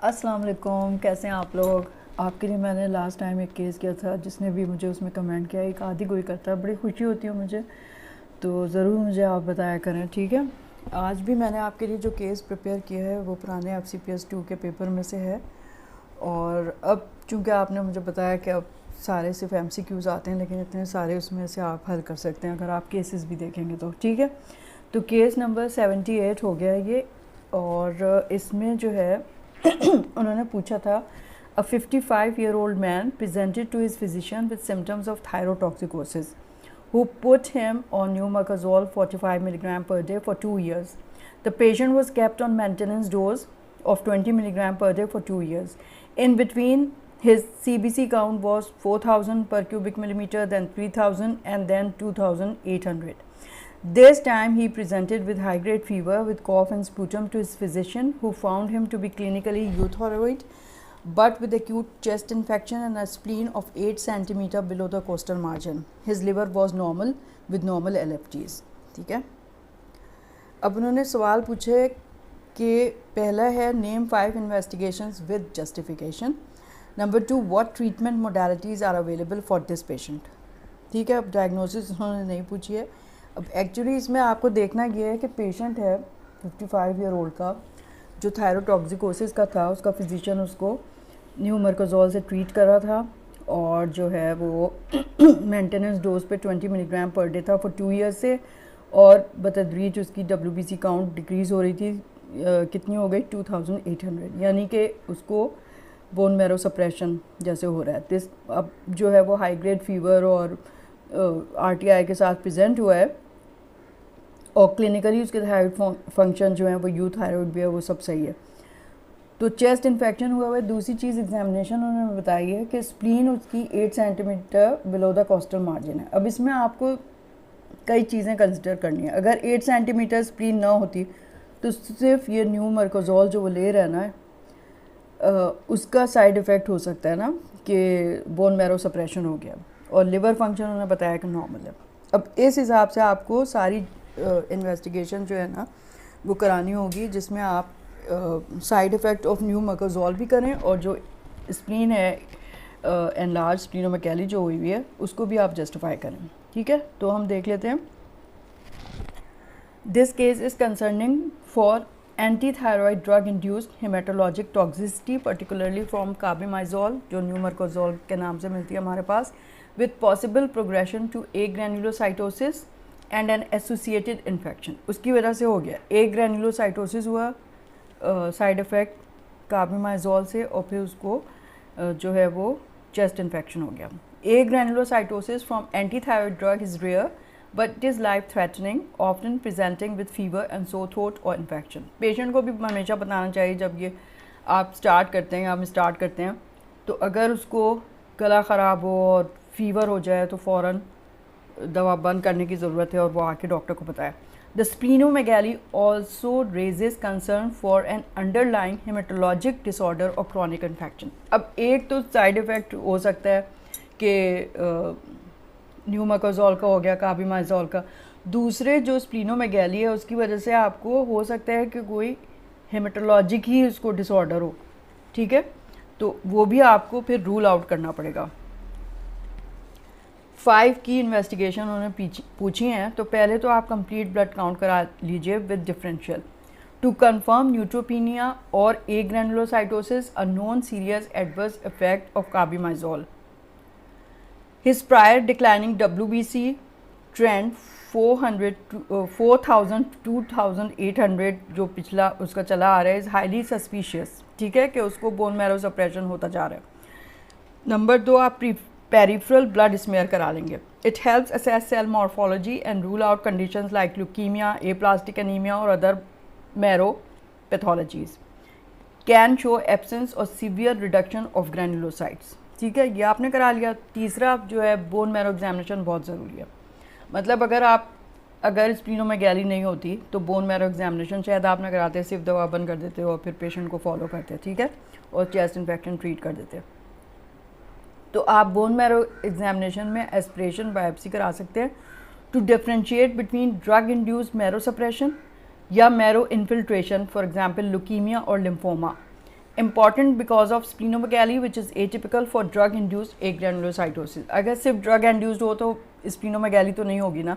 अस्सलाम वालेकुम, कैसे हैं आप लोग। आपके लिए मैंने लास्ट टाइम एक केस किया था, जिसने भी मुझे उसमें कमेंट किया। एक आदि कोई करता है, बड़ी खुशी होती है मुझे, तो ज़रूर मुझे आप बताया करें, ठीक है। आज भी मैंने आपके लिए जो केस प्रिपेयर किया है वो पुराने FCPS 2 के पेपर में से है। और अब चूँकि आपने मुझे बताया कि अब सारे सिर्फ MCQs आते हैं, लेकिन इतने सारे उसमें से आप हल कर सकते हैं अगर आप केसेस भी देखेंगे तो, ठीक है। तो केस नंबर 78 हो गया ये। और इसमें जो है उन्होंने पूछा था, अ 55-year-old man presented to his physician with symptoms of thyrotoxicosis, who put him on Numacazole 45 milligram per day for 2 years. The patient was kept on maintenance dose of 20 milligram per day for 2 years. In between, his CBC count was 4,000 per cubic millimeter, then 3,000, and then 2,800. This time he presented with high-grade fever with cough and sputum to his physician, who found him to be clinically euthyroid but with acute chest infection and a spleen of 8 centimeter below the costal margin. His liver was normal with normal LFTs. ठीक है। अब उन्होंने सवाल पूछे कि पहला है, name 5 investigations with justification. Number 2, what treatment modalities are available for this patient. ठीक है। अब डायग्नोसिस उन्होंने नहीं पूछी है। अब एक्चुअली इसमें आपको देखना ये है कि पेशेंट है 55-year-old का, जो थायरोटॉक्सिकोसिस का था। उसका फिजिशियन उसको न्यूमरकोजोल से ट्रीट कर रहा था, और जो है वो मेंटेनेंस डोज पे 20 मिलीग्राम पर डे था फॉर 2 ईयर्स से। और बतदरीज उसकी WBC काउंट डिक्रीज़ हो रही थी। कितनी हो गई? 2800, यानी कि उसको बोन मैरो सप्रेशन जैसे हो रहा है। दिस अब जो है वो हाई ग्रेड फीवर और RTI के साथ प्रेजेंट हुआ है, और क्लिनिकली उसके थायराइड फंक्शन जो है वो यूथायराइड भी है, वो सब सही है। तो चेस्ट इन्फेक्शन हुआ है। दूसरी चीज़ एग्जामिनेशन उन्होंने बताई है कि स्प्लीन उसकी 8 centimetre below the costal margin है। अब इसमें आपको कई चीज़ें कंसिडर करनी है। अगर 8 सेंटीमीटर स्प्लीन ना होती तो सिर्फ ये न्यूमरकोजोल जो वो ले रहा है ना, उसका साइड इफ़ेक्ट हो सकता है ना कि बोन मैरो सप्रेशन हो गया, और लिवर फंक्शन उन्होंने बताया कि नॉर्मल है। अब इस हिसाब से आपको सारी इन्वेस्टिगेशन जो है ना वो करानी होगी, जिसमें आप साइड इफ़ेक्ट ऑफ न्यूमरकोजोल भी करें, और जो स्प्लीन है एनलार्ज स्प्लीनोमेगैली जो हुई है उसको भी आप जस्टिफाई करें, ठीक है। तो हम देख लेते हैं। This case is concerning for antithyroid drug induced haematologic toxicity, particularly from carbimazole, जो न्यूमरकोजोल के नाम से मिलती है हमारे पास, with possible progression to agranulocytosis and an associated infection. उसकी वजह से हो गया agranulocytosis हुआ साइड इफ़ेक्ट कार्बिमाइजोल से, और फिर उसको जो है वो चेस्ट इन्फेक्शन हो गया। agranulocytosis from anti-thyroid drug is rare but it is life threatening, often presenting with fever and sore throat or infection. Patient को भी हमेशा बताना चाहिए जब ये आप स्टार्ट करते हैं तो अगर उसको गला ख़राब हो और फीवर हो जाए तो फ़ौरन दवा बंद करने की ज़रूरत है, और वो आके डॉक्टर को बताए। The splenomegaly also raises concern for an underlying haematologic disorder और क्रॉनिक इन्फेक्शन। अब एक तो साइड इफ़ेक्ट हो सकता है कि न्यूमरकोजोल का हो गया, कार्बिमाइजोल का। दूसरे जो स्प्लीनोमेगैली है उसकी वजह से आपको हो सकता है कि कोई हेमेटोलॉजिक ही उसको डिसऑर्डर हो, ठीक है। तो वो भी आपको फिर रूल आउट करना पड़ेगा। 5 की इन्वेस्टिगेशन उन्होंने पूछी हैं। तो पहले तो आप कंप्लीट ब्लड काउंट करा लीजिए with differential to confirm neutropenia और agranulocytosis, a known serious adverse effect of carbimazole. His prior declining WBC trend 4,000 2,800 जो पिछला उसका चला आ रहा है, इज़ हाईली सस्पिशियस, ठीक है, कि उसको बोन मैरो सप्रेशन होता जा रहा है। नंबर 2, आप पेरिफेरल ब्लड स्मेयर करा लेंगे। It helps assess cell morphology and rule out conditions like leukaemia, aplastic anaemia और other marrow pathologies. Can show absence और सीवियर रिडक्शन ऑफ ग्रैनुलोसाइट्स, ठीक है, ये आपने करा लिया। तीसरा जो है बोन मैरो एग्जामिनेशन बहुत ज़रूरी है। मतलब अगर स्प्लीनोमेगैली नहीं होती तो बोन मैरो एग्जामिनेशन शायद आप ना कराते, सिर्फ दवा बंद कर देते और फिर पेशेंट को फॉलो करते, ठीक है, और चेस्ट इन्फेक्शन ट्रीट कर देते। तो आप बोन मैरो एग्जामिनेशन में एस्पिरेशन बायोप्सी करा सकते हैं to differentiate between drug induced marrow suppression या marrow infiltration, for example leukaemia और lymphoma. Important because of splenomegaly which is atypical for drug induced agranulocytosis. अगर सिर्फ ड्रग इंड्यूस्ड हो तो स्प्लीनोमेगैली तो नहीं होगी ना.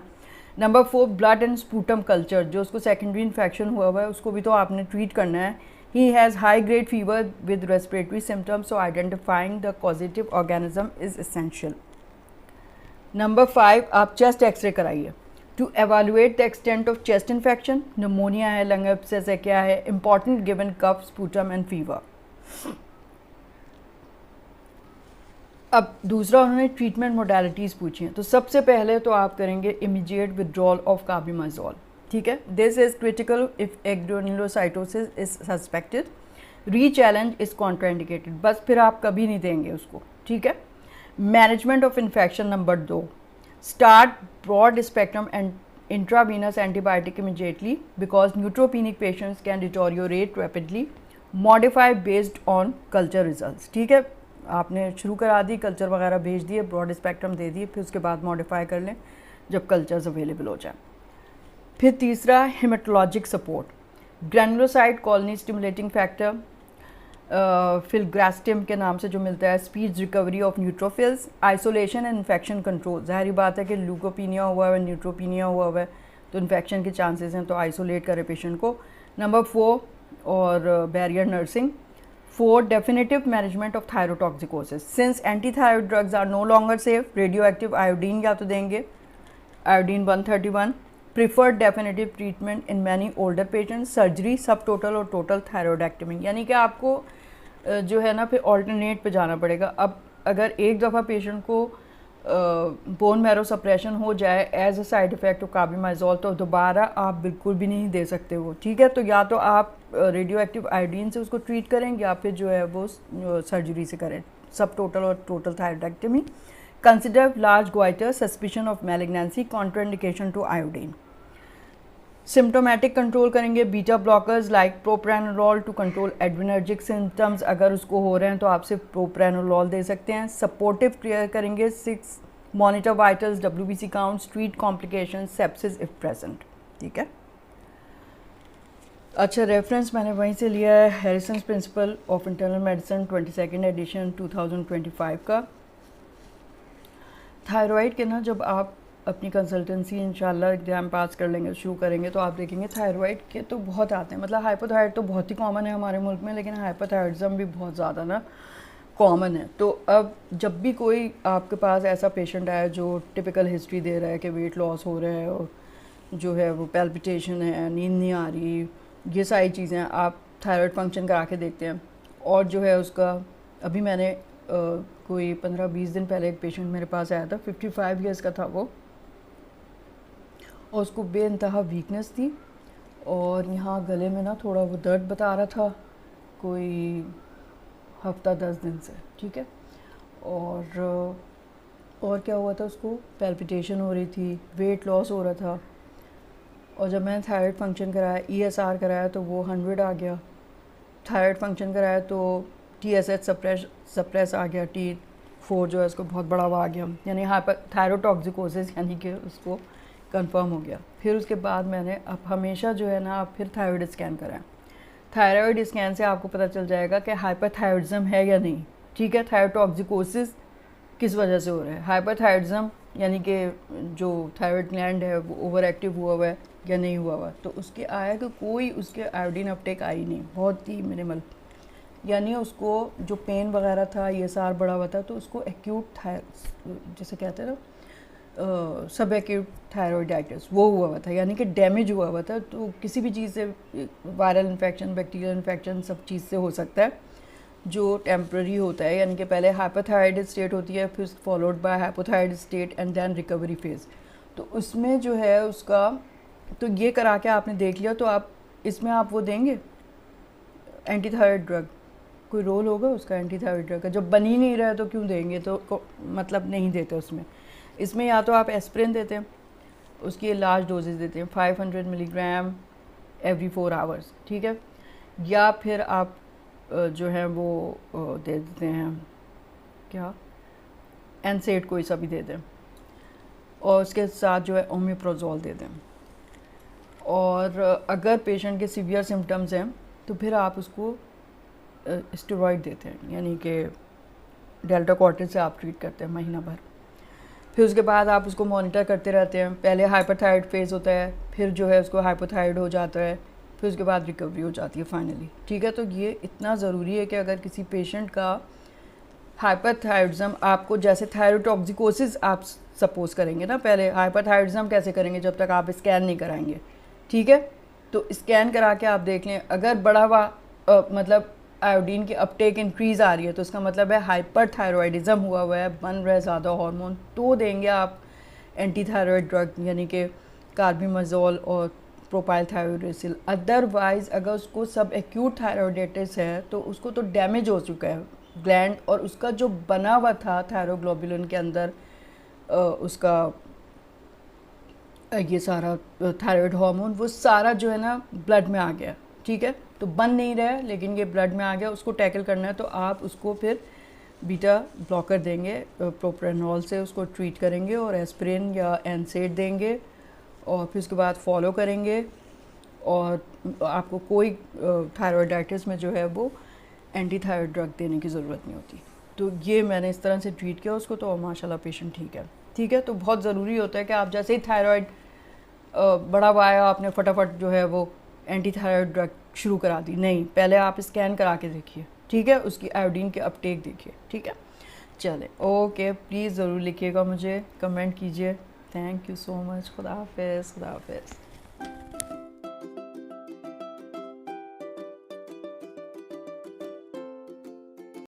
Number 4 blood and sputum culture, जो उसको सेकेंडरी इन्फेक्शन हुआ हुआ है उसको भी तो आपने ट्रीट करना है. He has high grade fever with respiratory symptoms, so identifying the positive organism is essential. Number 5 आप चेस्ट एक्सरे कराइए to evaluate the extent of chest infection. Pneumonia है, लंग एब्सेस है, क्या है, important given cough, sputum and fever. अब दूसरा उन्होंने treatment modalities पूछी हैं. तो सबसे पहले तो आप करेंगे इमीडिएट विड्रॉल ऑफ कार्बिमाजोल. ठीक है, this is critical if agranulocytosis is suspected. Rechallenge is contraindicated. बस फिर आप कभी नहीं देंगे उसको. ठीक है. Management of infection number 2, start broad spectrum and intravenous antibiotic immediately because neutropenic patients can deteriorate rapidly. Modify based on culture results. ठीक है, आपने शुरू करा दी, कल्चर वगैरह भेज दिए, ब्रॉड स्पेक्ट्रम दे दिए, फिर उसके बाद मॉडिफाई कर लें जब कल्चर्स अवेलेबल हो जाए. फिर तीसरा haematologic support, granulocyte colony stimulating factor filgrastim के नाम से जो मिलता है, speed recovery of neutrophils, isolation and infection control. ज़ाहिर बात है कि ल्यूकोपीनिया हुआ है, न्यूट्रोपीनिया हुआ है तो इन्फेक्शन के चांसेस हैं, तो आइसोलेट करें पेशेंट को. नंबर 4 और barrier nursing. 4 definitive management of thyrotoxicosis. Since anti-thyroid drugs are no longer safe, radioactive iodine या तो देंगे, iodine 131. Preferred definitive treatment in many older patients, surgery, subtotal और total thyroidectomy. यानी कि आपको जो है ना फिर alternate पे जाना पड़ेगा. अब अगर एक दफ़ा पेशेंट को बोन मैरो सप्रेशन हो जाए as a side effect of carbimazole तो दोबारा आप बिल्कुल भी नहीं दे सकते वो. ठीक है, तो या तो आप रेडियो एक्टिव आयोडीन से उसको ट्रीट करें या फिर जो है वो सर्जरी से करें, सब टोटल और total thyroidectomy. Consider large goitre, suspicion of malignancy, contraindication to iodine. Symptomatic control करेंगे, beta blockers like propranolol to control adrenergic symptoms. अगर उसको हो रहे हैं तो आप सिर्फ प्रोप्रानोलॉल दे सकते हैं. सपोर्टिव केयर करेंगे, 6 monitor vitals, WBC counts, treat complication, sepsis if present. ठीक है. अच्छा, रेफरेंस मैंने वहीं से लिया है, Harrison's principle of internal medicine 22nd edition 2025 का. थायराइड के ना जब आप अपनी कंसल्टेंसी इंशाल्लाह एग्ज़ाम पास कर लेंगे, शुरू करेंगे, तो आप देखेंगे थायराइड के तो बहुत आते हैं. मतलब हाइपोथायराइड तो बहुत ही कॉमन है हमारे मुल्क में, लेकिन हाइपोथायराइडिज्म भी बहुत ज़्यादा ना कॉमन है. तो अब जब भी कोई आपके पास ऐसा पेशेंट आया जो टिपिकल हिस्ट्री दे रहा है कि वेट लॉस हो रहा है और जो है वो पैल्पिटेशन है, नींद नहीं आ रही, ये सारी चीज़ें आप थायराइड फंक्शन करा के देखते हैं. और जो है उसका अभी मैंने कोई 15-20 दिन पहले एक पेशेंट मेरे पास आया था, 55 ईयर्स का था वो, और उसको बेइंतहा वीकनेस थी और यहाँ गले में ना थोड़ा वो दर्द बता रहा था कोई हफ्ता 10 दिन से. ठीक है. और क्या हुआ था, उसको पैल्पिटेशन हो रही थी, वेट लॉस हो रहा था. और जब मैंने थायराइड फंक्शन कराया, ESR कराया तो वो 100 आ गया. थायराइड फंक्शन कराया तो TSH सप्रेस आ गया, T4 जो है उसको बहुत बड़ा हुआ आ गया, यानी थायरोटॉक्सिकोसिस यानी कि उसको कंफर्म हो गया. फिर उसके बाद मैंने अब हमेशा जो है ना आप फिर थायराइड स्कैन कराएं. थायराइड स्कैन से आपको पता चल जाएगा कि हाइपरथायरॉइडिज्म है या नहीं. ठीक है. थायरोटॉक्सिकोसिस किस वजह से हो रहा है, हाइपरथायरॉइडिज्म यानी कि जो थायराइड ग्लैंड है वो ओवर एक्टिव हुआ है या नहीं हुआ. तो उसके आया कि कोई उसके आयोडीन अपटेक आई नहीं, बहुत ही मिनिमल, यानी उसको जो पेन वगैरह था, ESR बढ़ा हुआ था, तो उसको एक्यूट जैसे कहते हैं ना सब एक्यूट थायरॉइडाइटिस वो हुआ था, यानी कि डैमेज हुआ था. तो किसी भी चीज़ से, वायरल इन्फेक्शन, बैक्टीरियल इन्फेक्शन, सब चीज़ से हो सकता है जो टेम्प्ररी होता है, यानी कि पहले हाइपोथायराइड स्टेट होती है, फिर followed by hypothyroid state and then recovery phase. तो उसमें जो है उसका, तो ये करा के आपने देख लिया, तो आप इसमें आप वो देंगे एंटी थायराइड ड्रग, कोई रोल होगा उसका एंटी थायराइड ड्रग का. जब बन ही नहीं रहा है तो क्यों देंगे, तो मतलब नहीं देते उसमें. इसमें या तो आप एस्प्रिन देते हैं, उसकी लार्ज डोजेज देते हैं 500 मिलीग्राम एवरी 4 आवर्स. ठीक है. या फिर आप जो है वो दे देते हैं क्या, एनसेड कोई सा भी दे दें, और उसके साथ जो है ओमेप्रोजोल दे दें. और अगर पेशेंट के सीवियर सिम्टम्स हैं तो फिर आप उसको स्टेरॉइड देते हैं, यानी कि डेल्टा कॉर्टिन से आप ट्रीट करते हैं महीना भर। फिर उसके बाद आप उसको मॉनिटर करते रहते हैं। पहले हाइपरथायराइड फेज़ होता है, फिर जो है उसको हाइपोथायराइड हो जाता है, फिर उसके बाद रिकवरी हो जाती है फाइनली, ठीक है। तो ये इतना ज़रूरी है कि अगर किसी पेशेंट का हाइपरथायराइडिज्म, आपको जैसे थायरोटॉक्सिकोसिस आप सपोज करेंगे ना, पहले हाइपरथायराइडिज्म कैसे करेंगे जब तक आप स्कैन नहीं कराएंगे, ठीक है। तो स्कैन करा के आप देख लें, अगर बढ़ा हुआ मतलब आयोडीन की अपटेक इंक्रीज़ आ रही है तो इसका मतलब है हाइपरथायरॉयडिज्म हुआ है, बन रहा है ज़्यादा हार्मोन, तो देंगे आप एंटी थायरॉयड ड्रग यानी कि कार्बिमazole और प्रोपाइल थायरोसिल। अदरवाइज़ अगर उसको सब एक्यूट थायरॉयडाइटिस है तो उसको तो डैमेज हो चुका है ग्लैंड, और उसका जो बना हुआ था थायरोग्लोबुलिन के अंदर उसका ये सारा थायराइड हार्मोन, वो सारा जो है ना ब्लड में आ गया, ठीक है। तो बन नहीं रहा है लेकिन ये ब्लड में आ गया, उसको टैकल करना है तो आप उसको फिर बीटा ब्लॉकर देंगे, प्रोप्रेनॉल से उसको ट्रीट करेंगे और एस्प्रिन या एनसेड देंगे, और फिर उसके बाद फॉलो करेंगे। और आपको कोई थायरॉयडाइटिस में जो है वो एंटी थायराइड ड्रग देने की ज़रूरत नहीं होती। तो ये मैंने इस तरह से ट्रीट किया उसको, तो माशाल्लाह पेशेंट ठीक है, ठीक है। तो बहुत ज़रूरी होता है कि आप जैसे ही थायराइड बड़ा हुआ आया आपने फटाफट जो है वो एंटी थायराइड ड्रग शुरू करा दी, नहीं, पहले आप स्कैन करा के देखिए, ठीक है, उसकी आयोडीन की अपटेक देखिए, ठीक है। चले, ओके, प्लीज़ ज़रूर लिखिएगा, मुझे कमेंट कीजिए। Thank you so much. खुदा हाफिज़, खुदा हाफिज़।